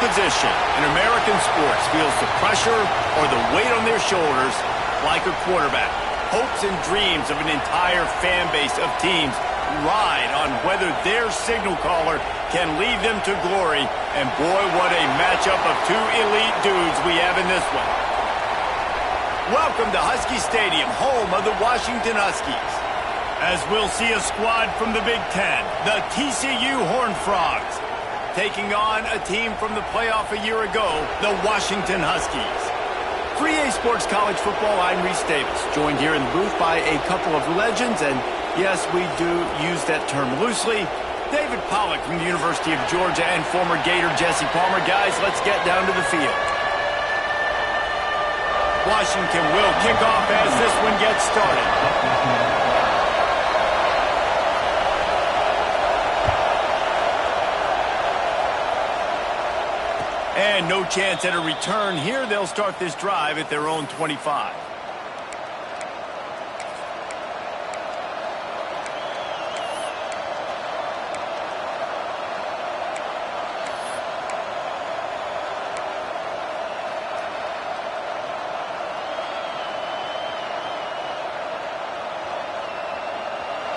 position in American sports feels the pressure or the weight on their shoulders like a quarterback. Hopes and dreams of an entire fan base of teams ride on whether their signal caller can lead them to glory. And boy, what a matchup of two elite dudes we have in this one. Welcome to Husky Stadium, home of the Washington Huskies. As we'll see a squad from the Big Ten, the TCU Horned Frogs, taking on a team from the playoff a year ago, the Washington Huskies. For EA Sports College Football, I'm Reese Davis, joined here in the booth by a couple of legends, and yes, we do use that term loosely. David Pollack from the University of Georgia and former Gator Jesse Palmer. Guys, let's get down to the field. Washington will kick off as this one gets started. And no chance at a return here. They'll start this drive at their own 25.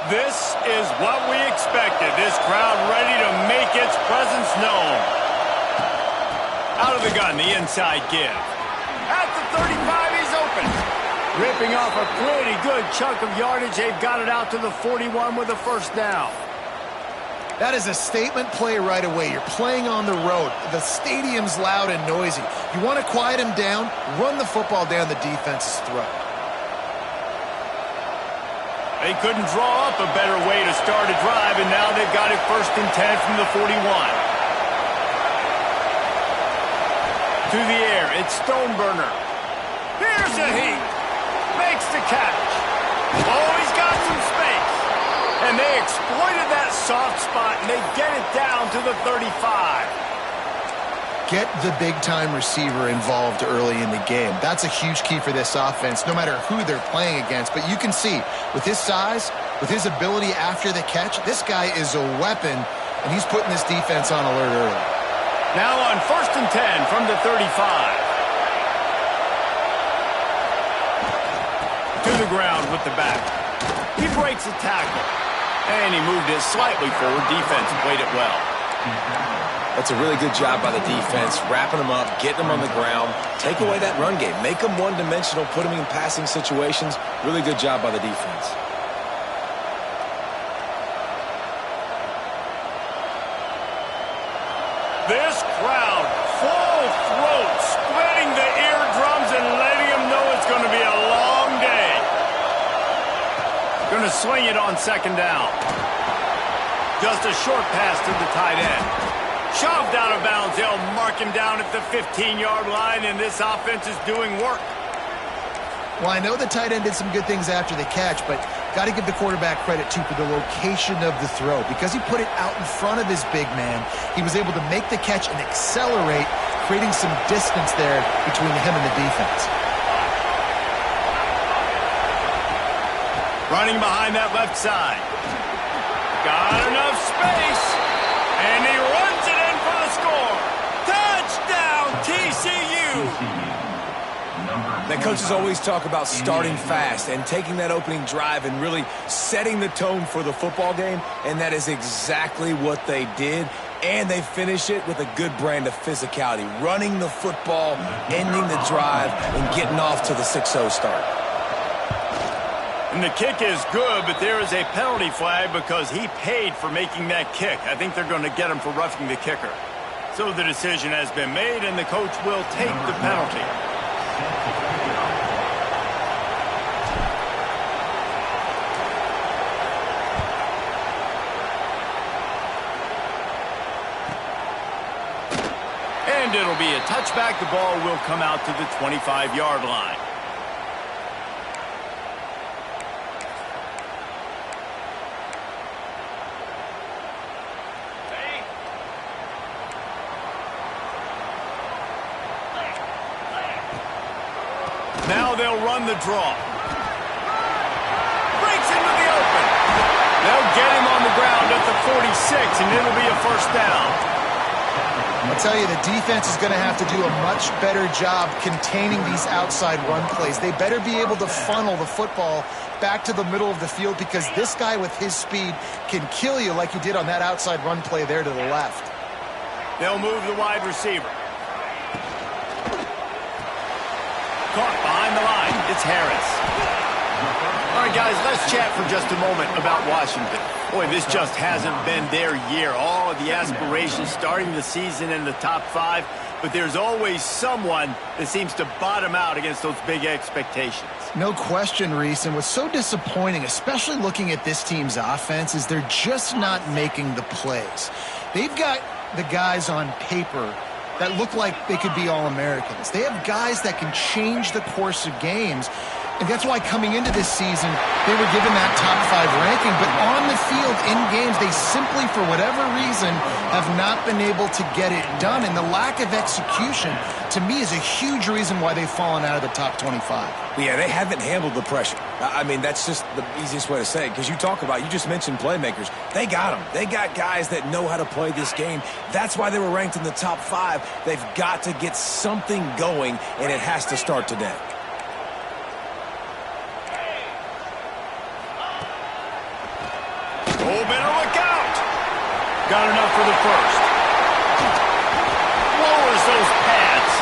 This is what we expected. This crowd ready to make its presence known. Out of the gun, the inside give. At the 35, he's open. Ripping off a pretty good chunk of yardage. They've got it out to the 41 with a first down. That is a statement play right away. You're playing on the road. The stadium's loud and noisy. You want to quiet him down, run the football down the defense's throat. They couldn't draw up a better way to start a drive, and now they've got it 1st and 10 from the 41. To the air, it's Stoneburner. Here's a heat. Makes the catch. Oh, he's got some space. And they exploited that soft spot, and they get it down to the 35. Get the big-time receiver involved early in the game. That's a huge key for this offense, no matter who they're playing against. But you can see, with his size, with his ability after the catch, this guy is a weapon, and he's putting this defense on alert early. Now on 1st and 10 from the 35. To the ground with the back. He breaks a tackle. And he moved it slightly forward. Defense played it well. That's a really good job by the defense, wrapping them up, getting them on the ground, take away that run game, make them one-dimensional, put them in passing situations. Really good job by the defense. This crowd, full throat, splitting the eardrums and letting them know it's going to be a long day. Going to swing it on 2nd down. Just a short pass to the tight end. Shoved out of bounds. They'll mark him down at the 15-yard line, and this offense is doing work. Well, I know the tight end did some good things after the catch, but got to give the quarterback credit, too, for the location of the throw. Because he put it out in front of his big man, he was able to make the catch and accelerate, creating some distance there between him and the defense. Running behind that left side. Got enough space. And he runs it in for the score. Touchdown, TCU. That coaches always talk about starting fast and taking that opening drive and really setting the tone for the football game, and that is exactly what they did. And they finish it with a good brand of physicality, running the football, ending the drive, and getting off to the 6-0 start. And the kick is good, but there is a penalty flag because he paid for making that kick. I think they're going to get him for roughing the kicker. So the decision has been made, and the coach will take the penalty. And it'll be a touchback. The ball will come out to the 25-yard line. Now they'll run the draw. Breaks into the open. They'll get him on the ground at the 46, and it'll be a first down. I'll tell you, the defense is going to have to do a much better job containing these outside run plays. They better be able to funnel the football back to the middle of the field, because this guy with his speed can kill you like he did on that outside run play there to the left. They'll move the wide receiver. Caught behind the line. It's Harris. All right, guys, let's chat for just a moment about Washington. Boy, this just hasn't been their year. All of the aspirations starting the season in the top 5, but there's always someone that seems to bottom out against those big expectations. No question, Reese, and what's so disappointing, especially looking at this team's offense, is they're just not making the plays. They've got the guys on paper that look like they could be All-Americans. They have guys that can change the course of games. And that's why coming into this season, they were given that top 5 ranking. But on the field, in games, they simply, for whatever reason, have not been able to get it done. And the lack of execution, to me, is a huge reason why they've fallen out of the top 25. Yeah, they haven't handled the pressure. I mean, that's just the easiest way to say it, because you just mentioned playmakers. They got them. They got guys that know how to play this game. That's why they were ranked in the top 5. They've got to get something going, and it has to start today. Oh, better look out. Got enough for the first. Lowers those pads.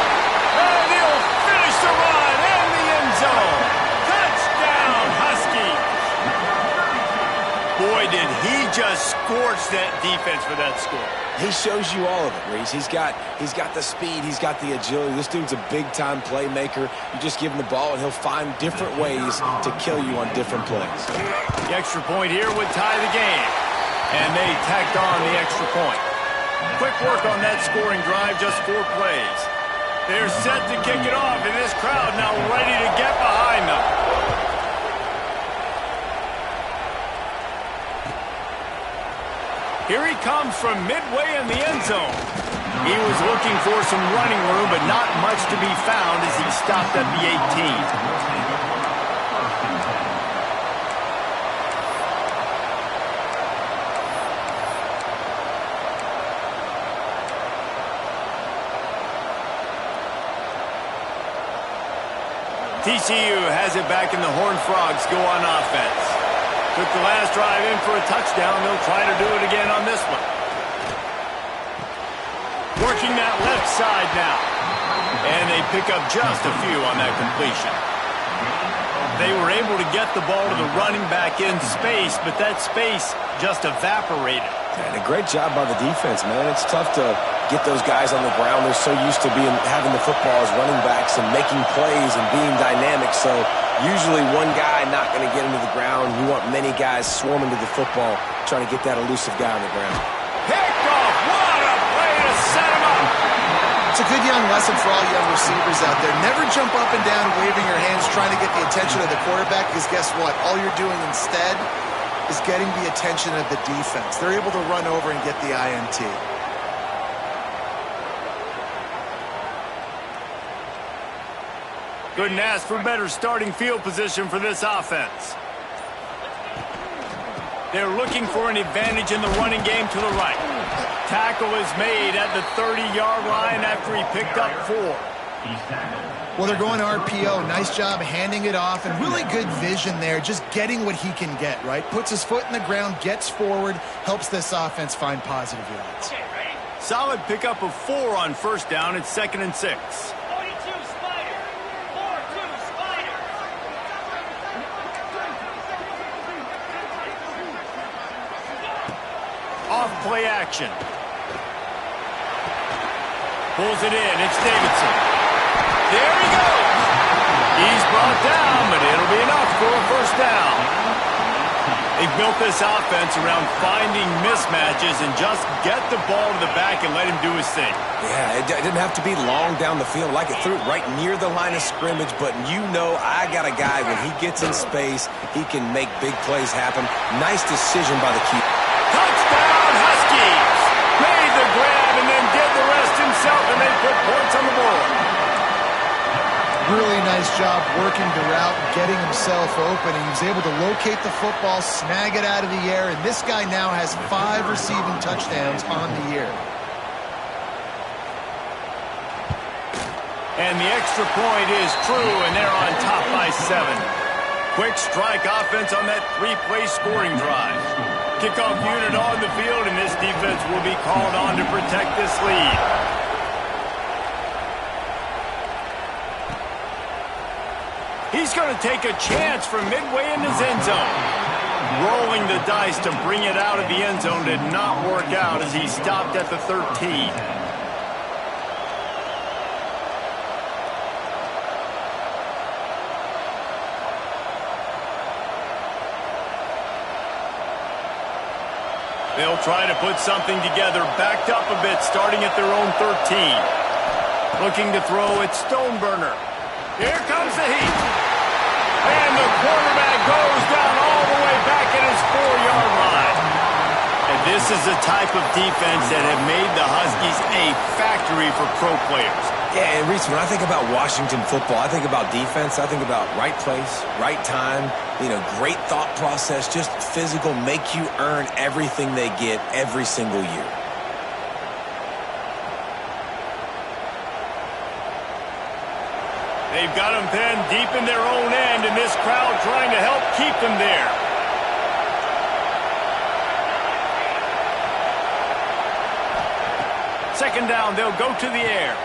And he'll finish the run in the end zone. Touchdown, Huskies. Boy, did he just scorch that defense for that score. He shows you all of it, Reese. He's got the speed. He's got the agility. This dude's a big-time playmaker. You just give him the ball, and he'll find different ways to kill you on different plays. The extra point here would tie the game. And they tacked on the extra point. Quick work on that scoring drive, just 4 plays. They're set to kick it off, and this crowd now ready to get behind them. Here he comes from midway in the end zone. He was looking for some running room, but not much to be found as he stopped at the 18. TCU has it back, and the Horned Frogs go on offense. Took the last drive in for a touchdown. They'll try to do it again on this one. Working that left side now. And they pick up just a few on that completion. They were able to get the ball to the running back in space, but that space just evaporated. And a great job by the defense, man. It's tough to get those guys on the ground. They're so used to having the football as running backs and making plays and being dynamic. So usually one guy not going to get into the ground. You want many guys swarming to the football, trying to get that elusive guy on the ground. Picked off. What a play to set him up. It's a good young lesson for all young receivers out there. Never jump up and down waving your hands trying to get the attention of the quarterback, because guess what? All you're doing instead is getting the attention of the defense. They're able to run over and get the INT. Couldn't ask for better starting field position for this offense. They're looking for an advantage in the running game to the right. Tackle is made at the 30-yard line after he picked up 4. Well, they're going RPO. Nice job handing it off, and really good vision there, just getting what he can get, right? Puts his foot in the ground, gets forward, helps this offense find positive yards. Solid pickup of 4 on first down. It's 2nd and 6. 42 Spider. 4-2 Spider. Off play action. Pulls it in. It's Davidson. There he goes. He's brought down, but it'll be enough for a first down. They built this offense around finding mismatches and just get the ball to the back and let him do his thing. Yeah, it didn't have to be long down the field. Like it threw it right near the line of scrimmage, but you know I got a guy, when he gets in space, he can make big plays happen. Nice decision by the keeper. Touchdown, Huskies! Made the grab and then did the rest himself, and they put points on the board. Really nice job working the route, getting himself open, and he was able to locate the football, snag it out of the air, and this guy now has 5 receiving touchdowns on the year. And the extra point is true, and they're on top by 7. Quick strike offense on that 3-play scoring drive. Kickoff unit on the field, and this defense will be called on to protect this lead. He's going to take a chance from midway in his end zone. Rolling the dice to bring it out of the end zone did not work out as he stopped at the 13. They'll try to put something together, backed up a bit, starting at their own 13. Looking to throw it, Stoneburner. Here comes the heat. And the quarterback goes down all the way back at his 4-yard line. And this is the type of defense that have made the Huskies a factory for pro players. Yeah, and Reese, when I think about Washington football, I think about defense. I think about right place, right time, great thought process, just physical, make you earn everything they get every single year. They've got them pinned deep in their own end, and this crowd trying to help keep them there. Second down, they'll go to the air.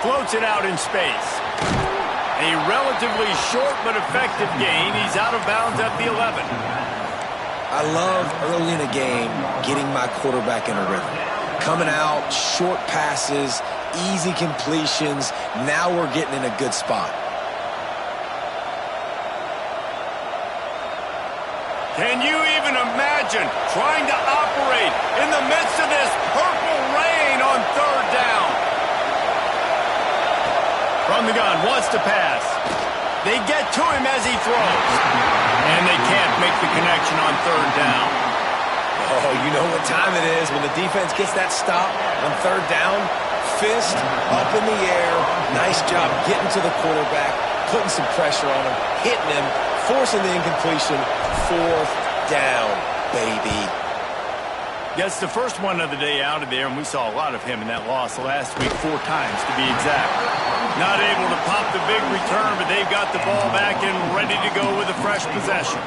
Floats it out in space. A relatively short but effective gain. He's out of bounds at the 11. I love early in a game getting my quarterback in a rhythm. Coming out, short passes, easy completions. Now we're getting in a good spot. Can you even imagine trying to operate in the midst of this purple rain on third down? From the gun, wants to pass. They get to him as he throws. And they can't make the connection on third down. Oh, you know what time it is when the defense gets that stop on third down. Fist up in the air. Nice job getting to the quarterback, putting some pressure on him, hitting him, forcing the incompletion. Fourth down, baby. Gets the first one of the day out of there, and we saw a lot of him in that loss last week, 4 times to be exact. Not able to pop the big return, but they've got the ball back and ready to go with a fresh possession.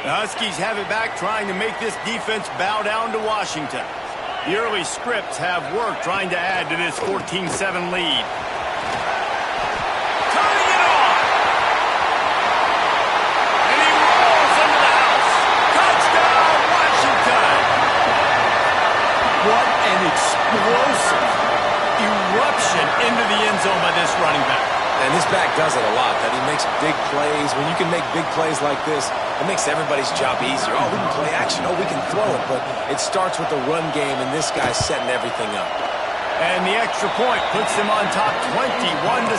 The Huskies have it back, trying to make this defense bow down to Washington. The early scripts have worked, trying to add to this 14-7 lead. Turning it on! And he rolls into the house. Touchdown, Washington! What an explosive eruption into the end zone by this running back. And this back does it a lot, that he makes big plays. When you can make big plays like this, it makes everybody's job easier. Oh, we can play action. Oh, we can throw it. But it starts with the run game, and this guy's setting everything up. And the extra point puts them on top 21-7.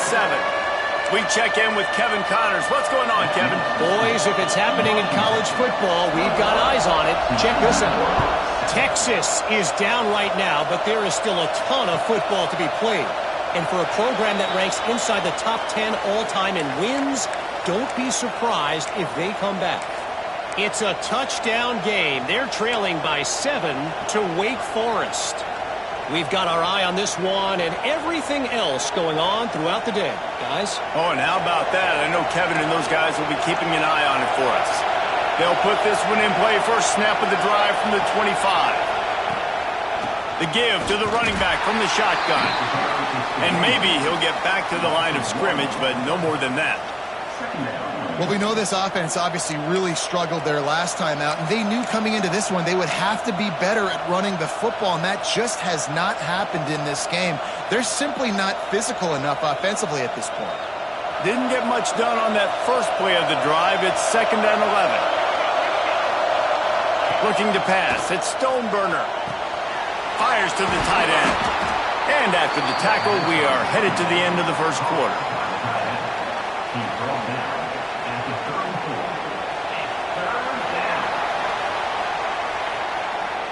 We check in with Kevin Connors. What's going on, Kevin? Boys, if it's happening in college football, we've got eyes on it. Check this out. Texas is down right now, but there is still a ton of football to be played. And for a program that ranks inside the top 10 all-time in wins, don't be surprised if they come back. It's a touchdown game. They're trailing by 7 to Wake Forest. We've got our eye on this one and everything else going on throughout the day, guys. Oh, and how about that? I know Kevin and those guys will be keeping an eye on it for us. They'll put this one in play. First snap of the drive from the 25. The give to the running back from the shotgun. And maybe he'll get back to the line of scrimmage, but no more than that. Well, we know this offense obviously really struggled their last time out, and they knew coming into this one they would have to be better at running the football, and that just has not happened in this game. They're simply not physical enough offensively at this point. Didn't get much done on that first play of the drive. It's 2nd and 11. Looking to pass. It's Stoneburner. Fires to the tight end. And after the tackle, we are headed to the end of the first quarter.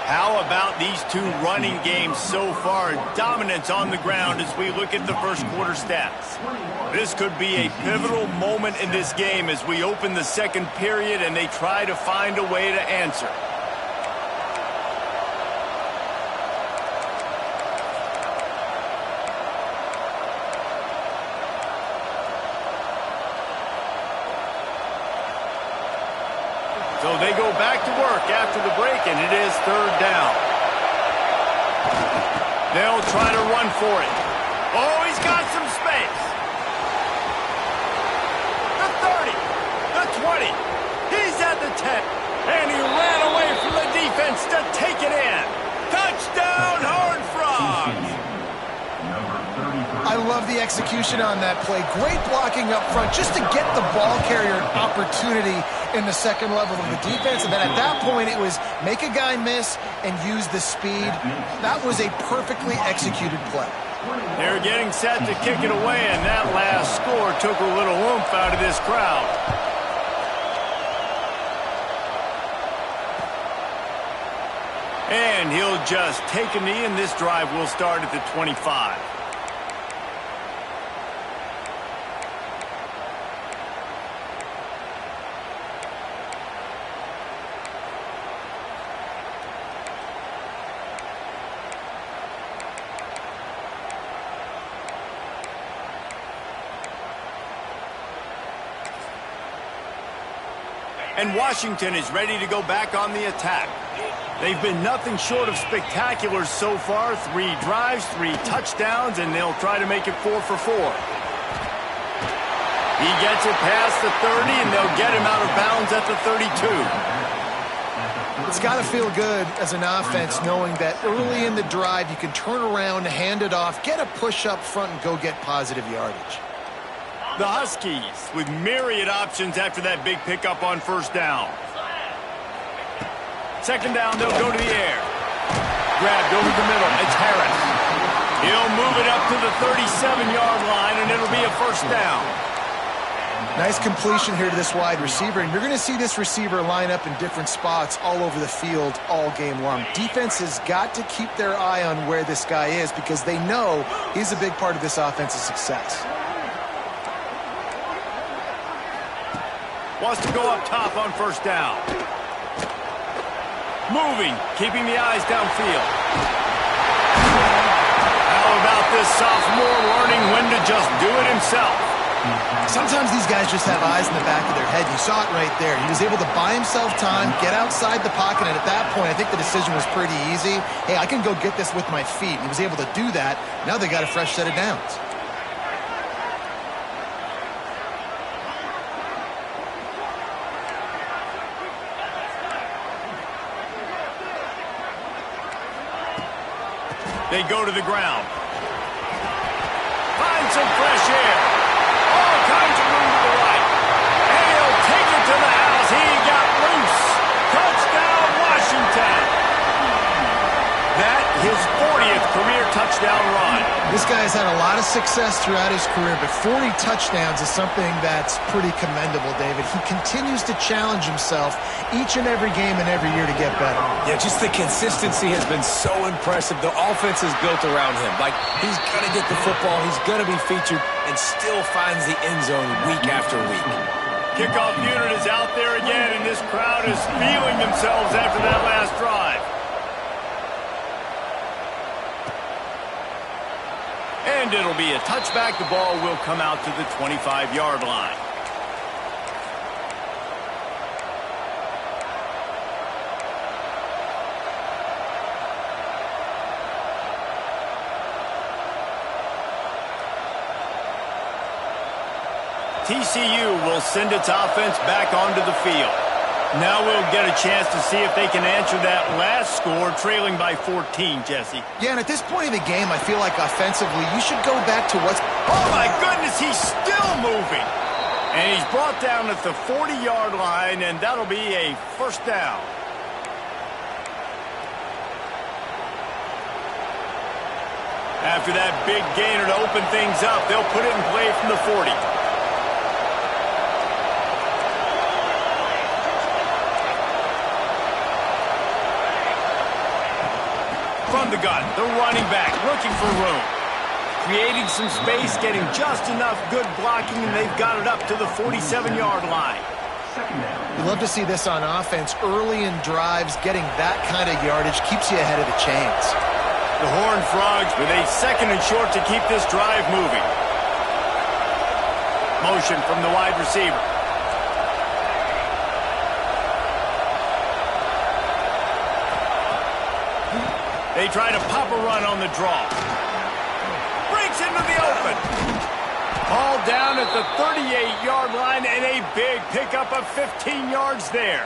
How about these two running games so far? Dominance on the ground as we look at the first quarter stats. This could be a pivotal moment in this game as we open the second period and they try to find a way to answer. they go back to work after the break, and it is third down. They'll try to run for it. Oh, he's got some space. The 30, the 20. He's at the 10. And he ran away from the defense to take it in. Touchdown, Horned Frogs. I love the execution on that play. Great blocking up front just to get the ball carrier an opportunity in the second level of the defense. And then at that point, it was make a guy miss and use the speed. That was a perfectly executed play. They're getting set to kick it away, and that last score took a little oomph out of this crowd. And he'll just take a knee, and this drive will start at the 25. And Washington is ready to go back on the attack. They've been nothing short of spectacular so far. 3 drives, 3 touchdowns, and they'll try to make it 4 for 4. He gets it past the 30, and they'll get him out of bounds at the 32. It's got to feel good as an offense knowing that early in the drive you can turn around, hand it off, get a push up front, and go get positive yardage. The Huskies with myriad options after that big pickup on first down. Second down, they'll go to the air. Grabbed over the middle. It's Harris. He'll move it up to the 37-yard line, and it'll be a first down. Nice completion here to this wide receiver, and you're going to see this receiver line up in different spots all over the field all game long. Defense has got to keep their eye on where this guy is because they know he's a big part of this offense's success. Wants to go up top on first down. Moving, keeping the eyes downfield. How about this sophomore learning when to just do it himself? Sometimes these guys just have eyes in the back of their head. You saw it right there. He was able to buy himself time, get outside the pocket, and at that point, I think the decision was pretty easy. Hey, I can go get this with my feet. He was able to do that. Now they got a fresh set of downs. They go to the ground. Find some fresh air. All kinds of room to the right. And he'll take it to the house. He got loose. Touchdown, Washington. That his 40th career touchdown run. This guy has had a lot of success throughout his career, but 40 touchdowns is something that's pretty commendable, David. He continues to challenge himself each and every game and every year to get better. Yeah, just the consistency has been so impressive. The offense is built around him. Like, he's going to get the football, he's going to be featured, and still finds the end zone week after week. Kickoff unit is out there again, and this crowd is feeling themselves after that last drive. And it'll be a touchback. The ball will come out to the 25-yard line. TCU will send its offense back onto the field. Now we'll get a chance to see if they can answer that last score, trailing by 14, Jesse. Yeah, and at this point of the game, I feel like offensively, you should go back to what's... Oh, my goodness, he's still moving. And he's brought down at the 40-yard line, and that'll be a first down. After that big gainer to open things up, they'll put it in play from the 40. From the gun, the running back looking for room. Creating some space, getting just enough good blocking, and they've got it up to the 47-yard line. You love to see this on offense. Early in drives, getting that kind of yardage keeps you ahead of the chains. The Horned Frogs with a second and short to keep this drive moving. Motion from the wide receiver. They try to pop a run on the draw. Breaks into the open. Ball down at the 38-yard line, and a big pickup of 15 yards there.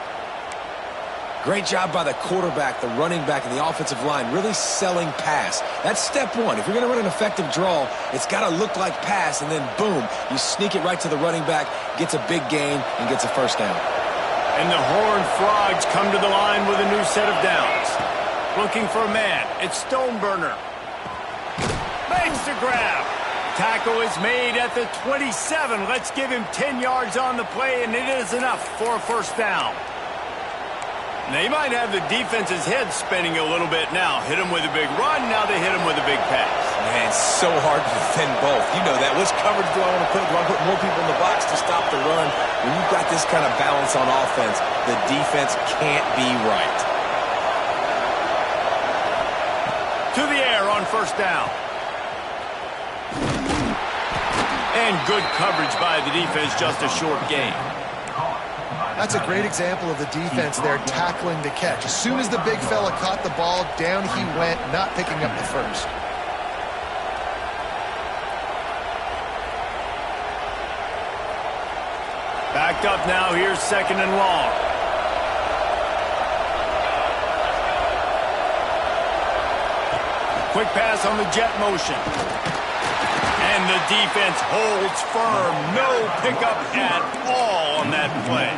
Great job by the quarterback, the running back, and the offensive line really selling pass. That's step one. If you're going to run an effective draw, it's got to look like pass, and then boom, you sneak it right to the running back, gets a big gain, and gets a first down. And the Horned Frogs come to the line with a new set of downs. Looking for a man. It's Stoneburner. Makes the grab. Tackle is made at the 27. Let's give him 10 yards on the play, and it is enough for a first down. They might have the defense's head spinning a little bit now. Hit him with a big run, now they hit him with a big pass. Man, it's so hard to defend both. You know that. Which coverage do I want to put? Do I put more people in the box to stop the run? When you've got this kind of balance on offense, the defense can't be right. To the air on first down. And good coverage by the defense, just a short gain. That's a great example of the defense there tackling the catch. As soon as the big fella caught the ball, down he went, not picking up the first. Backed up now, here's second and long. Quick pass on the jet motion. And the defense holds firm. No pickup at all on that play.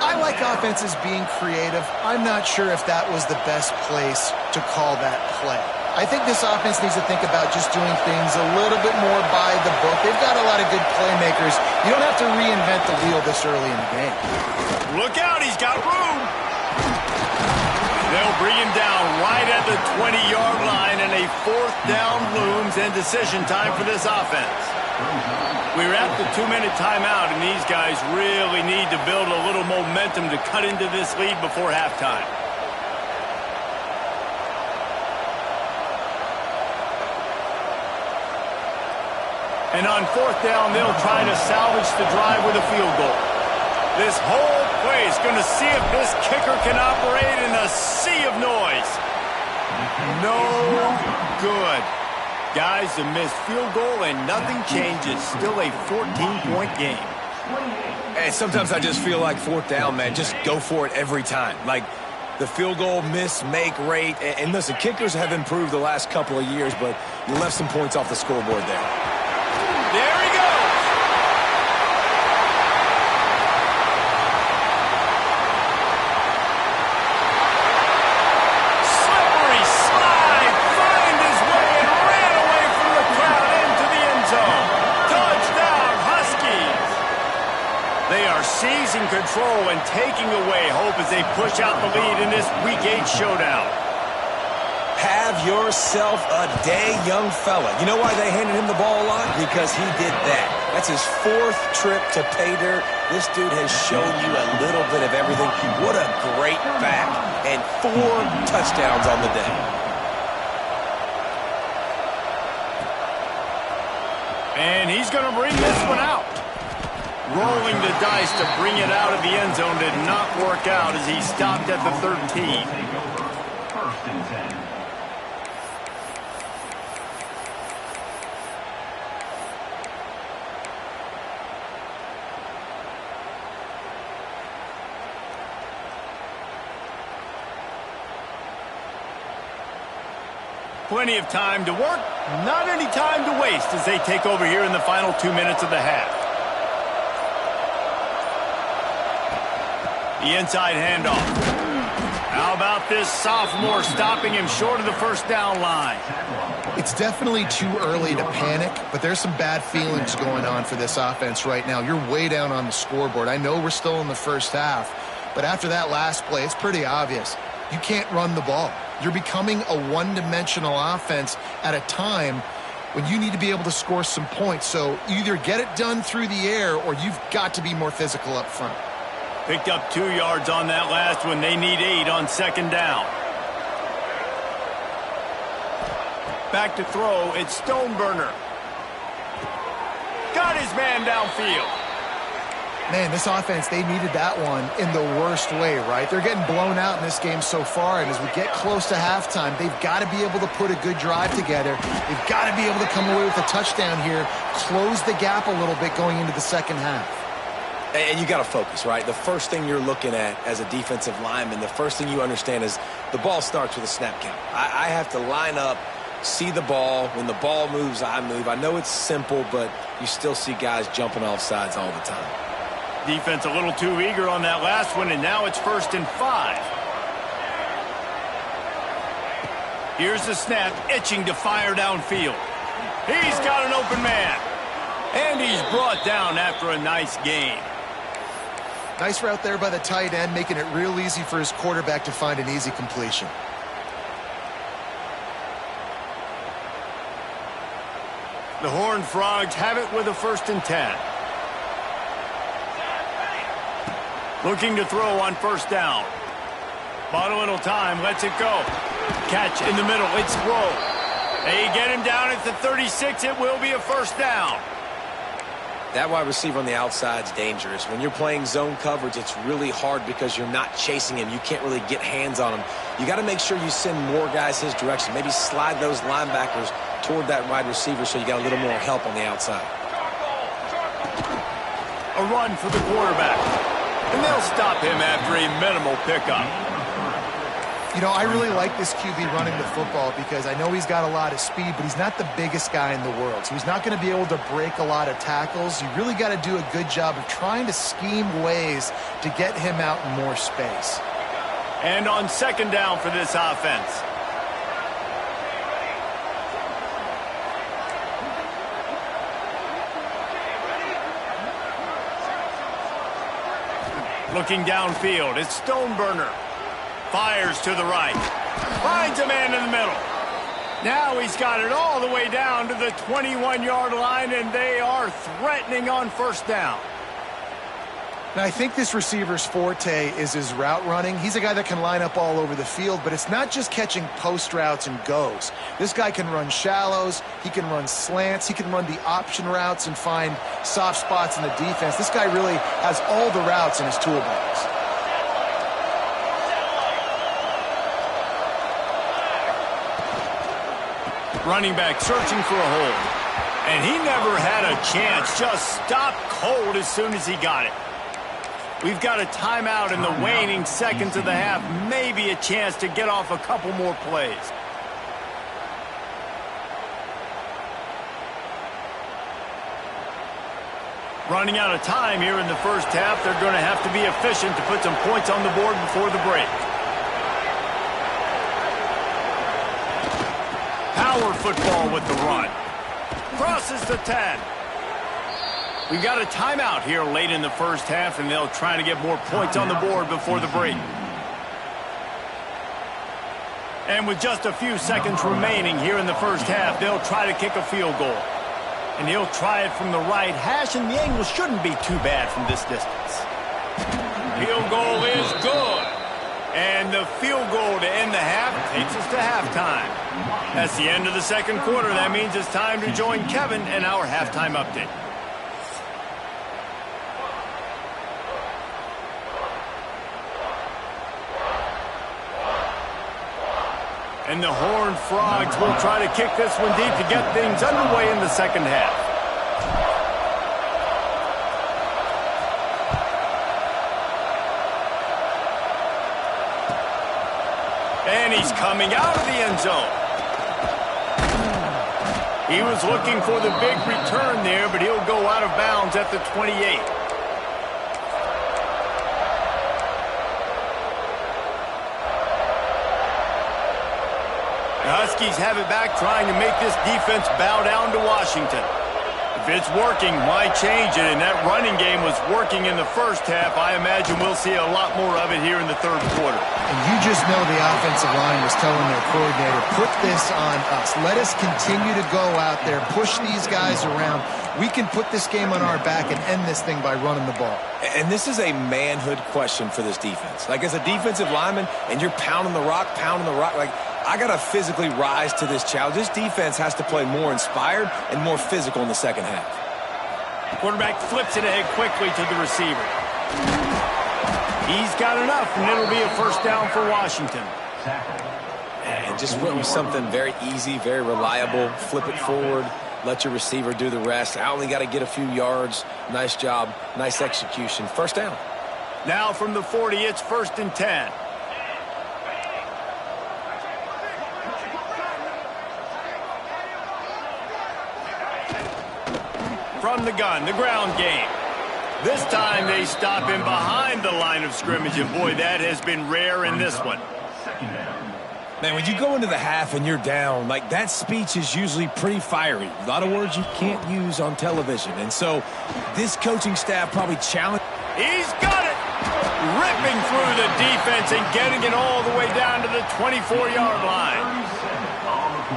I like offenses being creative. I'm not sure if that was the best place to call that play. I think this offense needs to think about just doing things a little bit more by the book. They've got a lot of good playmakers. You don't have to reinvent the wheel this early in the game. Look out, he's got room. They'll bring him down right at the 20-yard line, and a fourth down looms, and decision time for this offense. We're at the 2-minute timeout, and these guys really need to build a little momentum to cut into this lead before halftime. And on fourth down, they'll try to salvage the drive with a field goal. This whole play is going to see if this kicker can operate in a sea of noise. No good. Guys, a missed field goal and nothing changes. Still a 14-point game. Hey, sometimes I just feel like fourth down, man. Just go for it every time. Like the field goal miss-make rate. And listen, kickers have improved the last couple of years, but you left some points off the scoreboard there. There he goes. Slippery slide, find his way and ran away from the crowd into the end zone. Touchdown, Huskies. They are seizing control and taking away hope as they push out the lead in this Week 8 showdown. Have yourself a day, young fella. You know why they handed him the ball a lot? Because he did that. That's his fourth trip to pay dirt. This dude has shown you a little bit of everything. What a great back. And 4 touchdowns on the day. And he's going to bring this one out. Rolling the dice to bring it out of the end zone did not work out as he stopped at the 13. First and 10. Plenty of time to work, not any time to waste as they take over here in the final 2 minutes of the half. The inside handoff. How about this sophomore stopping him short of the first down line? It's definitely too early to panic, but there's some bad feelings going on for this offense right now. You're way down on the scoreboard. I know we're still in the first half, but after that last play, it's pretty obvious. You can't run the ball. You're becoming a one-dimensional offense at a time when you need to be able to score some points. So either get it done through the air or you've got to be more physical up front. Picked up 2 yards on that last one. They need 8 on second down. Back to throw. It's Stoneburner. Got his man downfield. Man, this offense, they needed that one in the worst way, right? They're getting blown out in this game so far, and as we get close to halftime, they've got to be able to put a good drive together. They've got to be able to come away with a touchdown here, close the gap a little bit going into the second half. And you got to focus, right? The first thing you're looking at as a defensive lineman, the first thing you understand is the ball starts with a snap count. I have to line up, see the ball. When the ball moves, I move. I know it's simple, but you still see guys jumping off sides all the time. Defense a little too eager on that last one, and now it's 1st and 5. Here's the snap, itching to fire downfield. He's got an open man. And he's brought down after a nice gain. Nice route there by the tight end, making it real easy for his quarterback to find an easy completion. The Horned Frogs have it with a 1st and 10. Looking to throw on 1st down. Bought a little time, lets it go. Catch in the middle, it's low. They get him down at the 36, it will be a 1st down. That wide receiver on the outside is dangerous. When you're playing zone coverage, it's really hard because you're not chasing him. You can't really get hands on him. You got to make sure you send more guys his direction. Maybe slide those linebackers toward that wide receiver so you got a little more help on the outside. A run for the quarterback. And they'll stop him after a minimal pickup. You know, I really like this QB running the football because I know he's got a lot of speed, but he's not the biggest guy in the world. So he's not going to be able to break a lot of tackles. You really got to do a good job of trying to scheme ways to get him out in more space. And on 2nd down for this offense. Looking downfield, it's Stoneburner. Fires to the right. Finds a man in the middle. Now he's got it all the way down to the 21-yard line, and they are threatening on 1st down. Now, I think this receiver's forte is his route running. He's a guy that can line up all over the field, but it's not just catching post routes and goes. This guy can run shallows. He can run slants. He can run the option routes and find soft spots in the defense. This guy really has all the routes in his toolbox. Running back searching for a hole. And he never had a chance. Just stopped cold as soon as he got it. We've got a timeout in the waning seconds of the half. Maybe a chance to get off a couple more plays. Running out of time here in the 1st half. They're going to have to be efficient to put some points on the board before the break. Power football with the run. Crosses the 10. We've got a timeout here late in the 1st half, and they'll try to get more points on the board before the break. And with just a few seconds remaining here in the 1st half, they'll try to kick a field goal. And he'll try it from the right hash, and the angle shouldn't be too bad from this distance. Field goal is good. And the field goal to end the half takes us to halftime. That's the end of the 2nd quarter. That means it's time to join Kevin in our halftime update. And the Horned Frogs will try to kick this one deep to get things underway in the 2nd half. And he's coming out of the end zone. He was looking for the big return there, but he'll go out of bounds at the 28. The Huskies have it back, trying to make this defense bow down to Washington. If it's working, why change it? And that running game was working in the 1st half. I imagine we'll see a lot more of it here in the 3rd quarter. And you just know the offensive line was telling their coordinator, put this on us. Let us continue to go out there, push these guys around. We can put this game on our back and end this thing by running the ball. And this is a manhood question for this defense. Like, as a defensive lineman, and you're pounding the rock, like, I got to physically rise to this challenge. This defense has to play more inspired and more physical in the 2nd half. Quarterback flips it ahead quickly to the receiver. He's got enough, and it'll be a first down for Washington. And just went with something very easy, very reliable. Flip it forward, let your receiver do the rest. I only got to get a few yards. Nice job, nice execution. First down. Now from the 40, it's 1st and 10. From the gun, the ground game. This time they stop him behind the line of scrimmage, and boy, that has been rare in this one. Man, when you go into the half and you're down, like that speech is usually pretty fiery. A lot of words you can't use on television. And so this coaching staff probably challenged. He's got it! Ripping through the defense and getting it all the way down to the 24-yard line.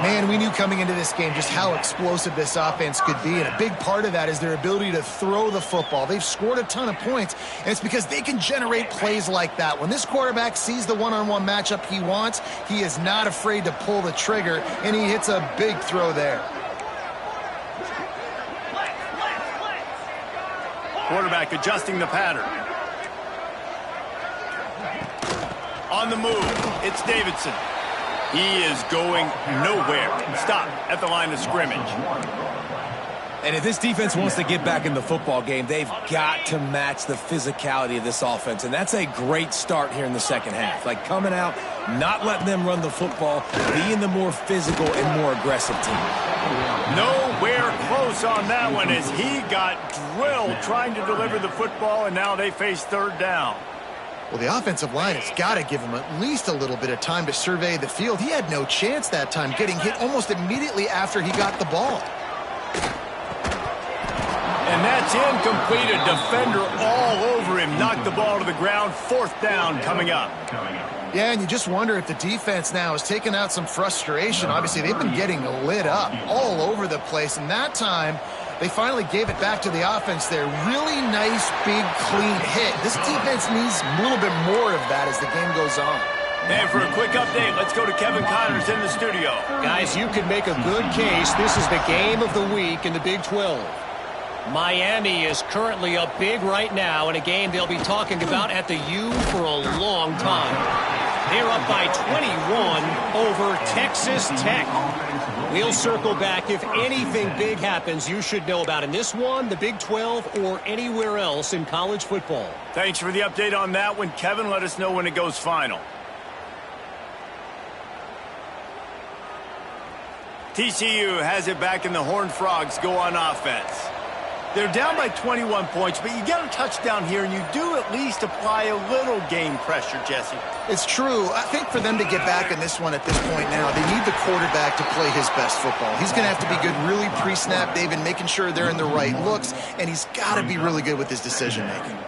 Man, we knew coming into this game just how explosive this offense could be, and a big part of that is their ability to throw the football. They've scored a ton of points, and it's because they can generate plays like that. When this quarterback sees the one-on-one matchup he wants, he is not afraid to pull the trigger, and he hits a big throw there. Quarterback adjusting the pattern. On the move, it's Davidson. He is going nowhere. Stop at the line of scrimmage. And if this defense wants to get back in the football game, they've got to match the physicality of this offense. And that's a great start here in the second half. Like coming out, not letting them run the football, being the more physical and more aggressive team. Nowhere close on that one as he got drilled trying to deliver the football, and now they face 3rd down. Well, the offensive line has got to give him at least a little bit of time to survey the field. He had no chance that time, getting hit almost immediately after he got the ball. And that's incomplete. A defender all over him. Knocked the ball to the ground. 4th down coming up. Yeah, and you just wonder if the defense now is taking out some frustration. Obviously, they've been getting lit up all over the place, and that time they finally gave it back to the offense there. Really nice, big, clean hit. This defense needs a little bit more of that as the game goes on. And for a quick update, let's go to Kevin Connors in the studio. Guys, you could make a good case. This is the game of the week in the Big 12. Miami is currently up big right now in a game they'll be talking about at the U for a long time. They're up by 21 over Texas Tech. We'll circle back. If anything big happens, you should know about in this one, the Big 12, or anywhere else in college football. Thanks for the update on that one, Kevin. Let us know when it goes final. TCU has it back, and the Horned Frogs go on offense. They're down by 21 points, but you get a touchdown here, and you do at least apply a little game pressure, Jesse. It's true. I think for them to get back in this one at this point now, they need the quarterback to play his best football. He's going to have to be good really pre-snap, David, making sure they're in the right looks, and he's got to be really good with his decision-making.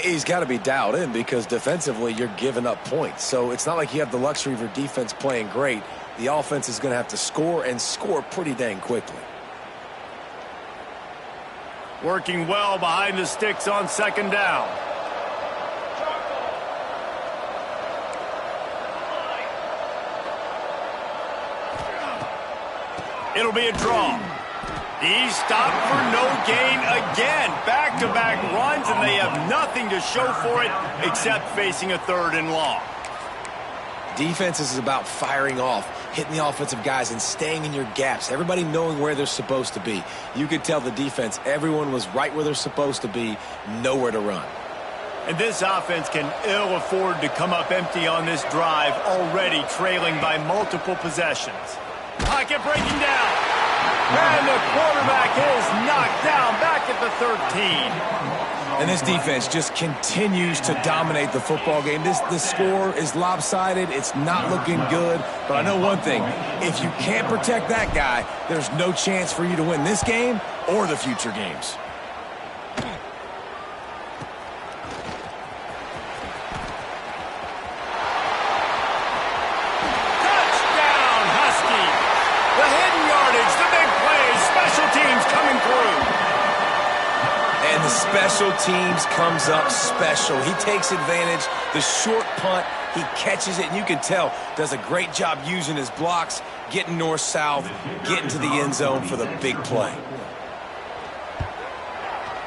He's got to be dialed in because defensively you're giving up points. So it's not like you have the luxury of your defense playing great. The offense is going to have to score and score pretty dang quickly. Working well behind the sticks on 2nd down. It'll be a draw. He's stopped for no gain again. Back-to-back runs, and they have nothing to show for it except facing a 3rd and long. Defense is about firing off, hitting the offensive guys and staying in your gaps. Everybody knowing where they're supposed to be. You could tell the defense, everyone was right where they're supposed to be, nowhere to run. And this offense can ill afford to come up empty on this drive, already trailing by multiple possessions. Pocket breaking down. And the quarterback is knocked down back at the 13. And this defense just continues to dominate the football game. This score is lopsided. It's not looking good. But I know one thing. If you can't protect that guy, there's no chance for you to win this game or the future games. Touchdown, Husky. The hidden yardage, the big plays, special teams coming through. And the special teams comes up special. He takes advantage. The short punt, he catches it, and you can tell does a great job using his blocks, getting north-south, getting to the end zone for the big play.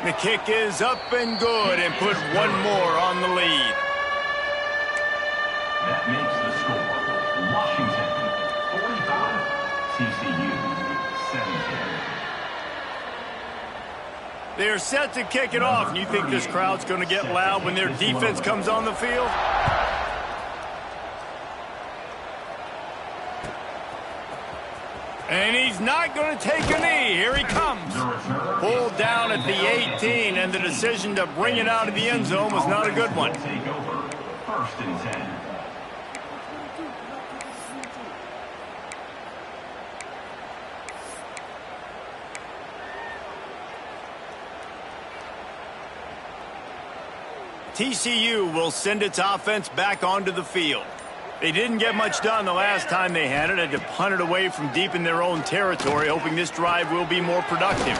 The kick is up and good and put one more on the lead. That makes the score Washington 45, TCU 17. They're set to kick it off, and you think this crowd's going to get loud when their defense comes on the field? And he's not going to take a knee. Here he comes. Pulled down at the 18, and the decision to bring it out of the end zone was not a good one. Take over, 1st and 10. TCU will send its offense back onto the field. They didn't get much done the last time they had it. Had to punt it away from deep in their own territory, hoping this drive will be more productive.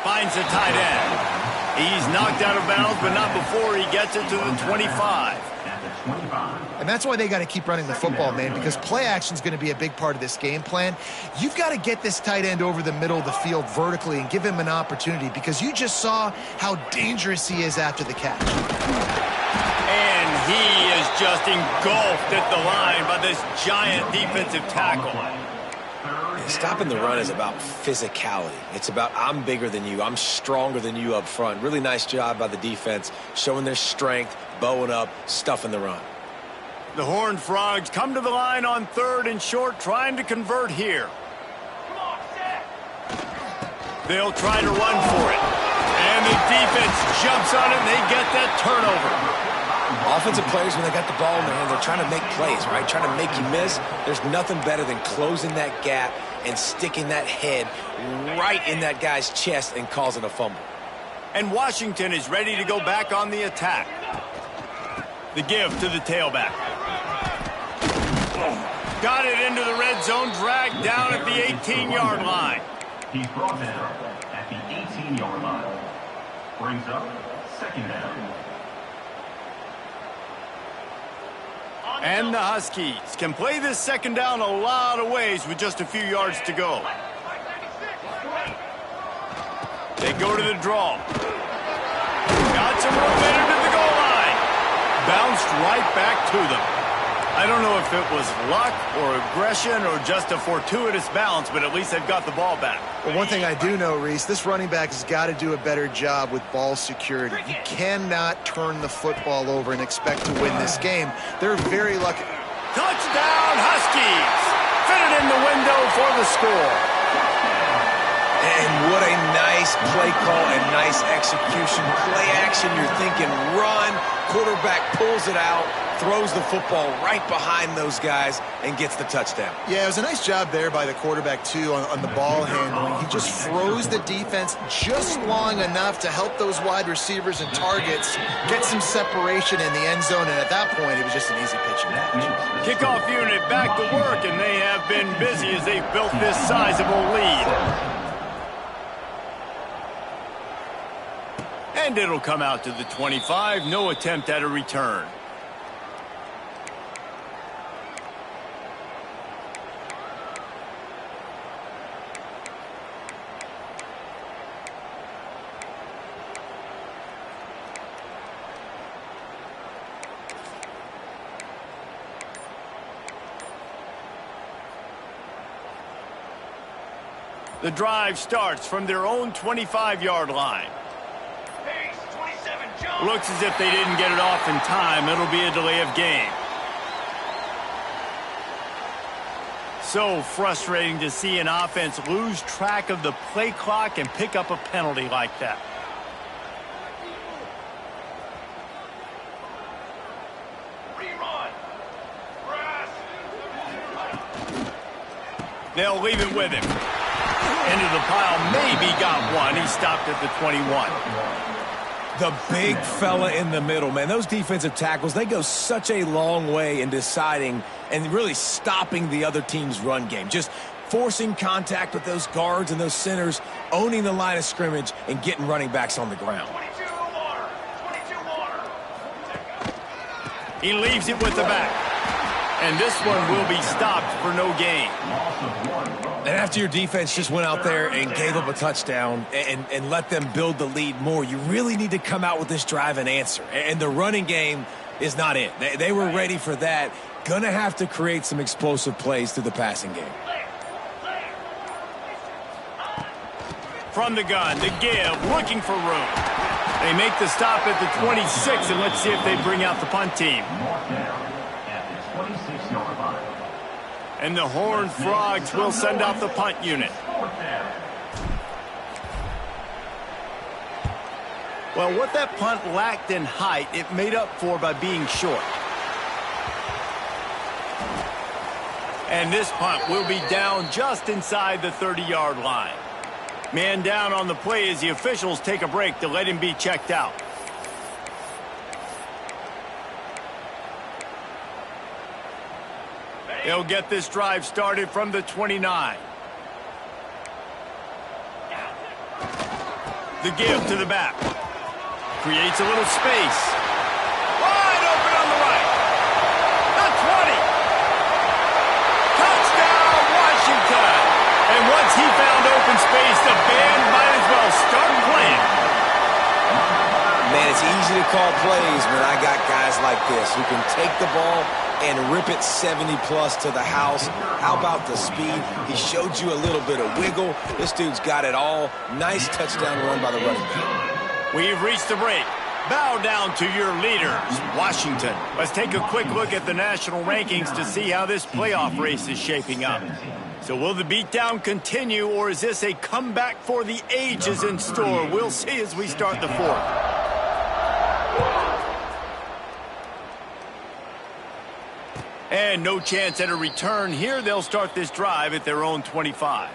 Finds the tight end. He's knocked out of bounds, but not before he gets it to the 25. And that's why they got to keep running the football, man, because play action is going to be a big part of this game plan. You've got to get this tight end over the middle of the field vertically and give him an opportunity, because you just saw how dangerous he is after the catch. And he is just engulfed at the line by this giant defensive tackle. Stopping the run is about physicality. It's about I'm bigger than you. I'm stronger than you up front. Really nice job by the defense, showing their strength, bowing up, stuffing the run. The Horned Frogs come to the line on 3rd and short, trying to convert here. They'll try to run for it. And the defense jumps on it, and they get that turnover. Offensive players, when they got the ball in their hand, they're trying to make plays, right? Trying to make you miss. There's nothing better than closing that gap and sticking that head right in that guy's chest and causing a fumble. And Washington is ready to go back on the attack. The give to the tailback. Got it into the red zone, dragged down at the 18-yard line. He's brought down at the 18-yard line. Brings up 2nd down. And the Huskies can play this 2nd down a lot of ways with just a few yards to go. They go to the draw. Got some movement into the goal line. Bounced right back to them. I don't know if it was luck or aggression or just a fortuitous bounce, but at least they've got the ball back. Well, one thing I do know, Reese, this running back has got to do a better job with ball security. You cannot turn the football over and expect to win this game. They're very lucky. Touchdown, Huskies! Fitted in the window for the score. And what a nice play call and nice execution. Play action, you're thinking run. Quarterback pulls it out, throws the football right behind those guys, and gets the touchdown. Yeah, it was a nice job there by the quarterback, too, on the ball handling. He just froze the defense just long enough to help those wide receivers and targets get some separation in the end zone, and at that point, it was just an easy pitch and catch. Kickoff unit back to work, and they have been busy as they've built this sizable lead. And it'll come out to the 25. No attempt at a return. The drive starts from their own 25-yard line. Looks as if they didn't get it off in time. It'll be a delay of game. So frustrating to see an offense lose track of the play clock and pick up a penalty like that. They'll leave it with him. Into the pile, maybe got one. He stopped at the 21. The big fella in the middle, man. Those defensive tackles, they go such a long way in deciding and really stopping the other team's run game. Just forcing contact with those guards and those centers, owning the line of scrimmage, and getting running backs on the ground. 22 water. He leaves it with the back. And this one will be stopped for no gain. And after your defense just went out there and gave up a touchdown and let them build the lead more, you really need to come out with this drive and answer. And the running game is not it. They were ready for that. Gonna have to create some explosive plays through the passing game. From the gun, the give, looking for room. They make the stop at the 26, and let's see if they bring out the punt team. And the Horned Frogs will send out the punt unit. Well, what that punt lacked in height, it made up for by being short. And this punt will be down just inside the 30-yard line. Man down on the play as the officials take a break to let him be checked out. They'll get this drive started from the 29. The give to the back. Creates a little space. Wide open on the right. The 20. Touchdown, Washington. And once he found open space, the band might as well start playing. Man, it's easy to call plays when I got guys like this who can take the ball and rip it 70-plus to the house. How about the speed? He showed you a little bit of wiggle. This dude's got it all. Nice touchdown run by the running back. We've reached the break. Bow down to your leaders, Washington. Let's take a quick look at the national rankings to see how this playoff race is shaping up. So will the beatdown continue, or is this a comeback for the ages in store? We'll see as we start the fourth. And no chance at a return here. They'll start this drive at their own 25.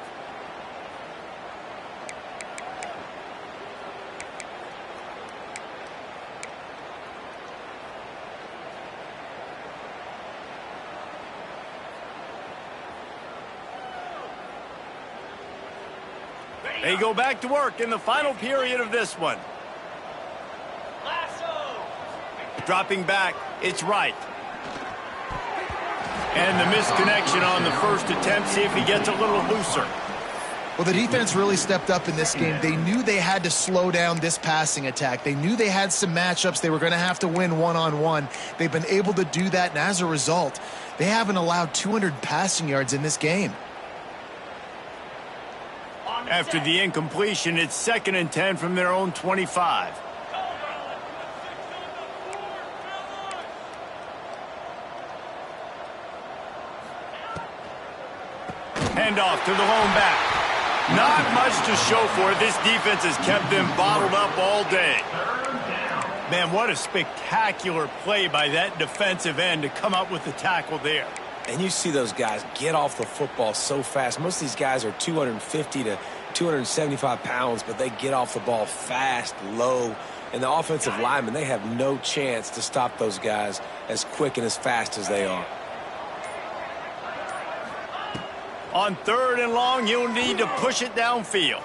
They go back to work in the final period of this one. Dropping back, it's right. And the misconnection on the first attempt. See if he gets a little looser. Well, the defense really stepped up in this game. They knew they had to slow down this passing attack. They knew they had some matchups they were going to have to win one-on-one. They've been able to do that, and as a result, they haven't allowed 200 passing yards in this game. After the incompletion, it's 2nd and 10 from their own 25. Handoff to the lone back. Not much to show for it. This defense has kept them bottled up all day. Man, what a spectacular play by that defensive end to come up with the tackle there. And you see those guys get off the football so fast. Most of these guys are 250 to 275 pounds, but they get off the ball fast, low. And the offensive linemen, they have no chance to stop those guys as quick and as fast as they are. On 3rd and long, you'll need to push it downfield.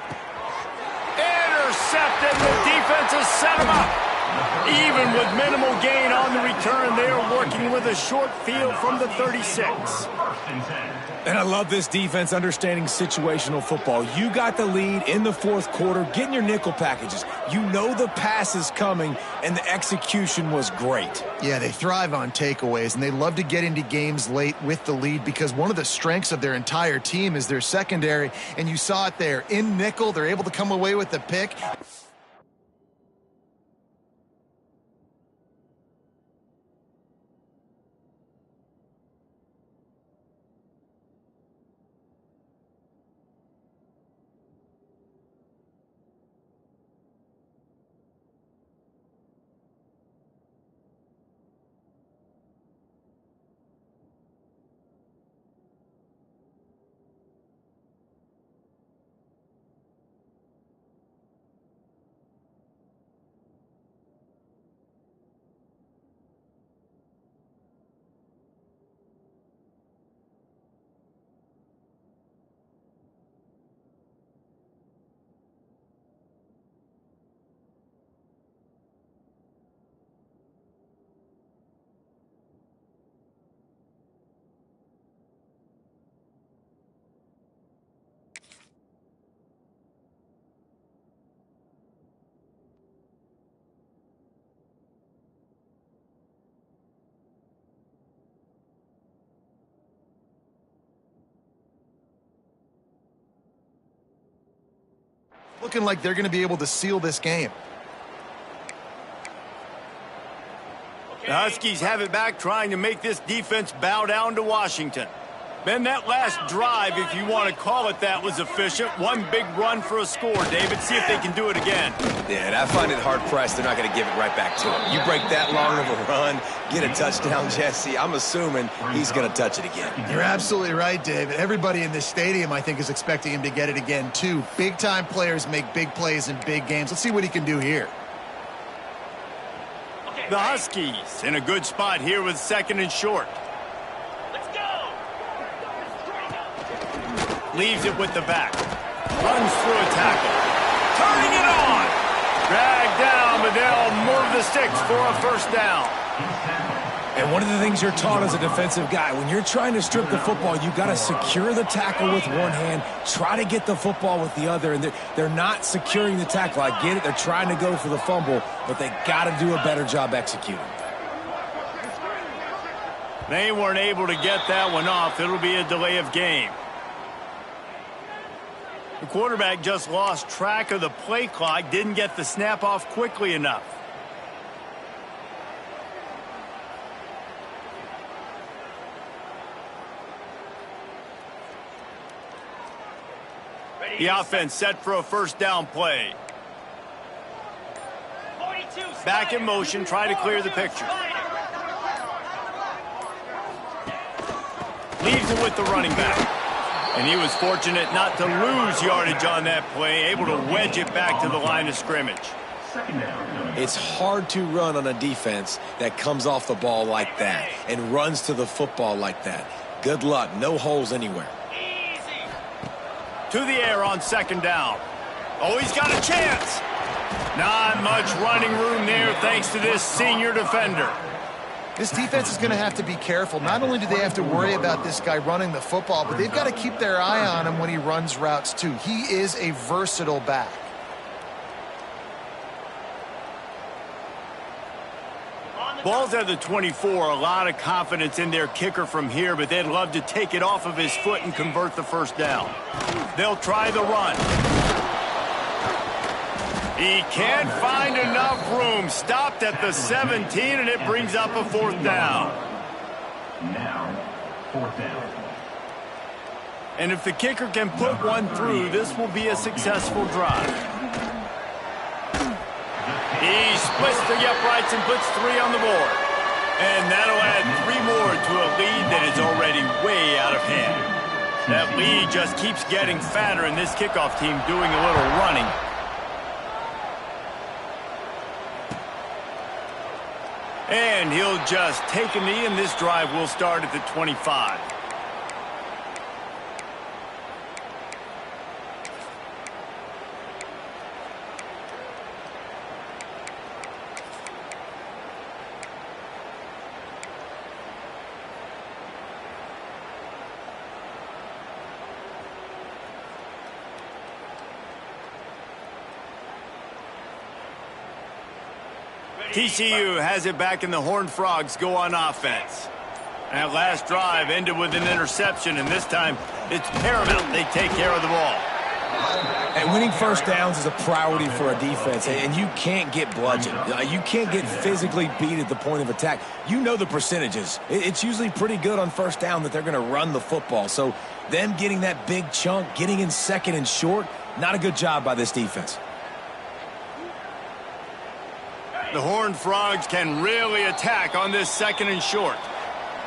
Intercepted. The defense has set him up. Even with minimal gain on the return, they are working with a short field from the 36. And I love this defense understanding situational football. You got the lead in the 4th quarter, getting your nickel packages. You know the pass is coming, and the execution was great. Yeah, they thrive on takeaways, and they love to get into games late with the lead because one of the strengths of their entire team is their secondary, and you saw it there. In nickel, they're able to come away with the pick. Looking like they're going to be able to seal this game. The Huskies have it back, trying to make this defense bow down to Washington. Ben, that last drive, if you want to call it that, was efficient. One big run for a score, David. See if they can do it again. Yeah, and I find it hard-pressed they're not going to give it right back to him. You break that long of a run, get a touchdown, Jesse, I'm assuming he's going to touch it again. You're absolutely right, David. Everybody in this stadium, I think, is expecting him to get it again, too. Big-time players make big plays in big games. Let's see what he can do here. The Huskies in a good spot here with 2nd and short. Let's go. Leaves it with the back. Runs through a tackle. Turning it on. Dragged down, but they'll move the sticks for a first down. And one of the things you're taught as a defensive guy, when you're trying to strip the football, you got to secure the tackle with one hand, try to get the football with the other, and they're not securing the tackle. I get it. They're trying to go for the fumble, but they got to do a better job executing. They weren't able to get that one off. It'll be a delay of game. The quarterback just lost track of the play clock, didn't get the snap off quickly enough. The offense set for a first down play. 42 Back in motion, try to clear the picture. Leaves it with the running back. And he was fortunate not to lose yardage on that play, able to wedge it back to the line of scrimmage. It's hard to run on a defense that comes off the ball like that and runs to the football like that. Good luck. No holes anywhere. To the air on 2nd down. Oh, he's got a chance. Not much running room there thanks to this senior defender. This defense is going to have to be careful. Not only do they have to worry about this guy running the football, but they've got to keep their eye on him when he runs routes too. He is a versatile back. Ball's at the 24. A lot of confidence in their kicker from here, but they'd love to take it off of his foot and convert the first down. They'll try the run. He can't find enough room. Stopped at the 17, and it brings up a 4th down. Now, 4th down. And if the kicker can put one through, this will be a successful drive. He splits the uprights and puts 3 on the board. And that'll add 3 more to a lead that is already way out of hand. That lead just keeps getting fatter, and this kickoff team doing a little running. And he'll just take a knee, and this drive will start at the 25. TCU has it back, and the Horned Frogs go on offense. That last drive ended with an interception, and this time it's paramount they take care of the ball. And winning first downs is a priority for a defense, and you can't get bludgeoned. You can't get physically beat at the point of attack. You know the percentages. It's usually pretty good on first down that they're going to run the football. So them getting that big chunk, getting in 2nd and short, not a good job by this defense. The Horned Frogs can really attack on this 2nd and short.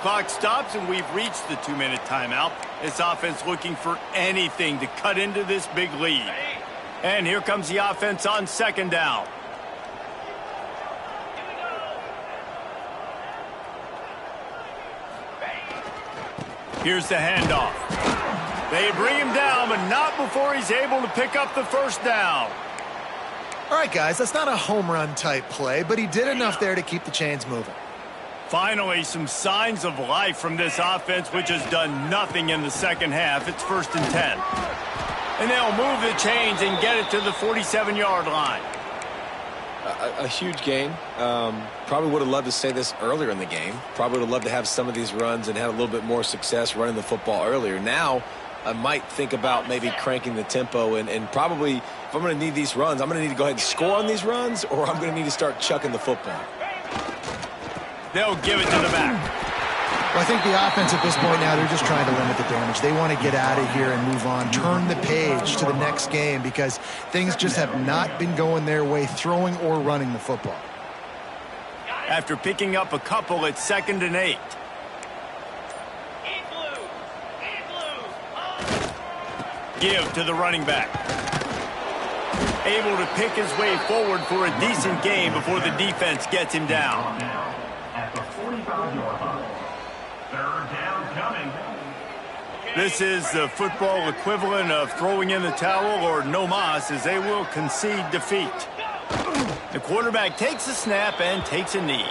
Clock stops, and we've reached the 2-minute timeout. This offense looking for anything to cut into this big lead. And here comes the offense on 2nd down. Here's the handoff. They bring him down, but not before he's able to pick up the first down. All right, guys, that's not a home run type play, but he did enough there to keep the chains moving. Finally, some signs of life from this offense, which has done nothing in the second half. It's 1st and 10. And they'll move the chains and get it to the 47-yard line. A huge gain. Probably would have loved to say this earlier in the game. Probably would have loved to have some of these runs and had a little bit more success running the football earlier. Now, I might think about maybe cranking the tempo and probably, if I'm going to need these runs, I'm going to need to go ahead and score on these runs, or I'm going to need to start chucking the football. They'll give it to the back. Well, I think the offense at this point now, they're just trying to limit the damage. They want to get out of here and move on, turn the page to the next game because things just have not been going their way, throwing or running the football. After picking up a couple, it's 2nd and 8. Give to the running back. Able to pick his way forward for a decent game before the defense gets him down. At the 45-yard line. 3rd down coming. This is the football equivalent of throwing in the towel or no mas, as they will concede defeat. The quarterback takes a snap and takes a knee.